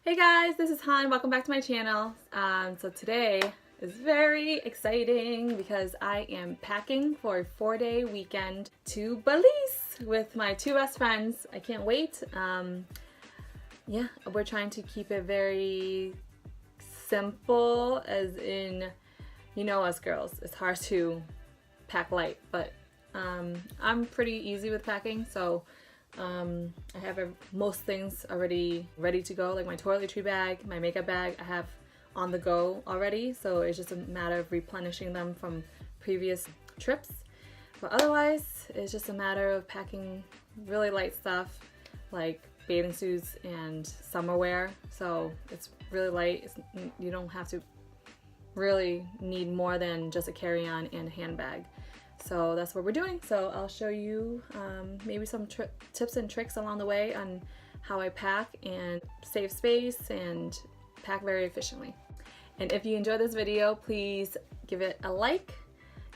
Hey guys, this is Han. Welcome back to my channel. So today is very exciting because I am packing for a 4-day weekend to Belize with my two best friends. I can't wait. Yeah, we're trying to keep it very simple, as in, you know us girls, it's hard to pack light, but I'm pretty easy with packing, so I have most things already ready to go, like my toiletry bag, my makeup bag, I have on the go already, so it's just a matter of replenishing them from previous trips. But otherwise, it's just a matter of packing really light stuff like bathing suits and summer wear, so it's really light. You don't have to really need more than just a carry-on and a handbag. So that's what we're doing. So I'll show you maybe some tips and tricks along the way on how I pack and save space and pack very efficiently. And if you enjoyed this video, please give it a like,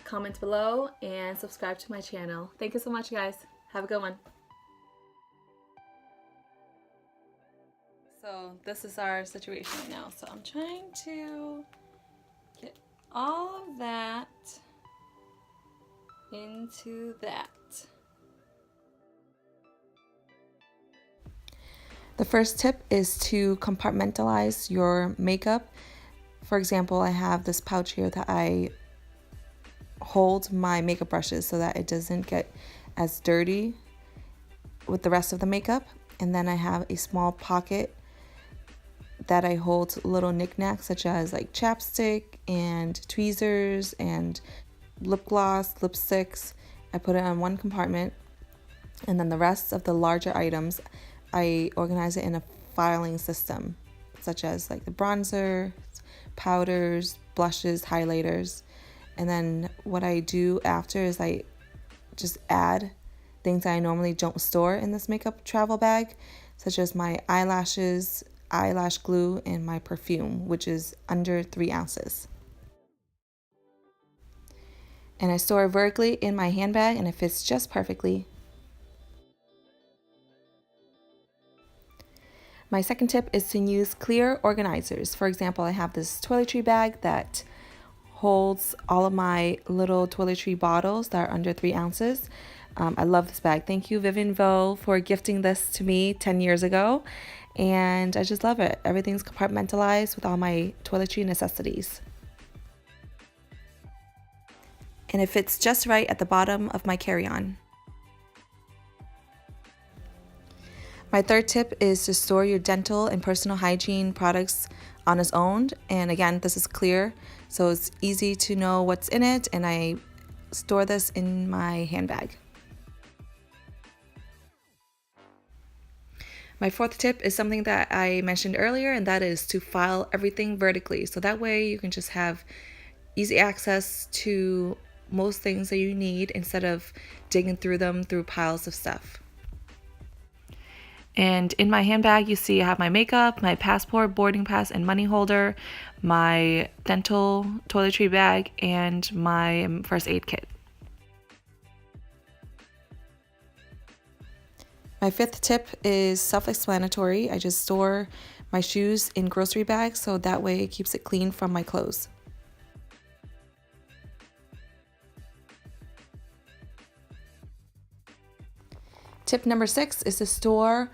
comment below, and subscribe to my channel. Thank you so much, guys. Have a good one. So this is our situation right now. So I'm trying to get all of that into that. The first tip is to compartmentalize your makeup. For example, I have this pouch here that I hold my makeup brushes so that it doesn't get as dirty with the rest of the makeup. And then I have a small pocket that I hold little knickknacks such as like chapstick and tweezers and lip gloss, lipsticks. I put it on one compartment, and then the rest of the larger items I organize it in a filing system, such as like the bronzer, powders, blushes, highlighters. And then what I do after is I just add things that I normally don't store in this makeup travel bag, such as my eyelashes, eyelash glue, and my perfume, which is under 3 ounces. And I store it vertically in my handbag, and it fits just perfectly. My second tip is to use clear organizers. For example, I have this toiletry bag that holds all of my little toiletry bottles that are under 3 ounces. I love this bag. Thank you, Vivian Vo, for gifting this to me 10 years ago. And I just love it. Everything's compartmentalized with all my toiletry necessities. And it fits just right at the bottom of my carry-on. My third tip is to store your dental and personal hygiene products on its own. And again, this is clear, so it's easy to know what's in it, and I store this in my handbag. My fourth tip is something that I mentioned earlier, and that is to file everything vertically. So that way you can just have easy access to most things that you need instead of digging through them through piles of stuff. And in my handbag, you see I have my makeup, my passport, boarding pass, and money holder, my dental toiletry bag, and my first aid kit. My fifth tip is self-explanatory. I just store my shoes in grocery bags, so that way it keeps it clean from my clothes. Tip number 6 is to store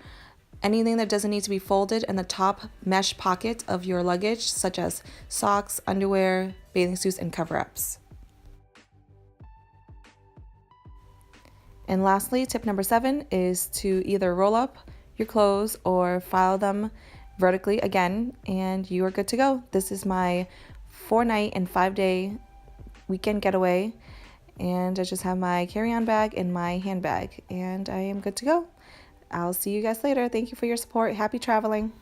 anything that doesn't need to be folded in the top mesh pocket of your luggage, such as socks, underwear, bathing suits, and cover-ups. And lastly, tip number 7 is to either roll up your clothes or file them vertically again, and you are good to go. This is my 4-night and 5-day weekend getaway. And I just have my carry-on bag and my handbag, and I am good to go. I'll see you guys later. Thank you for your support. Happy traveling.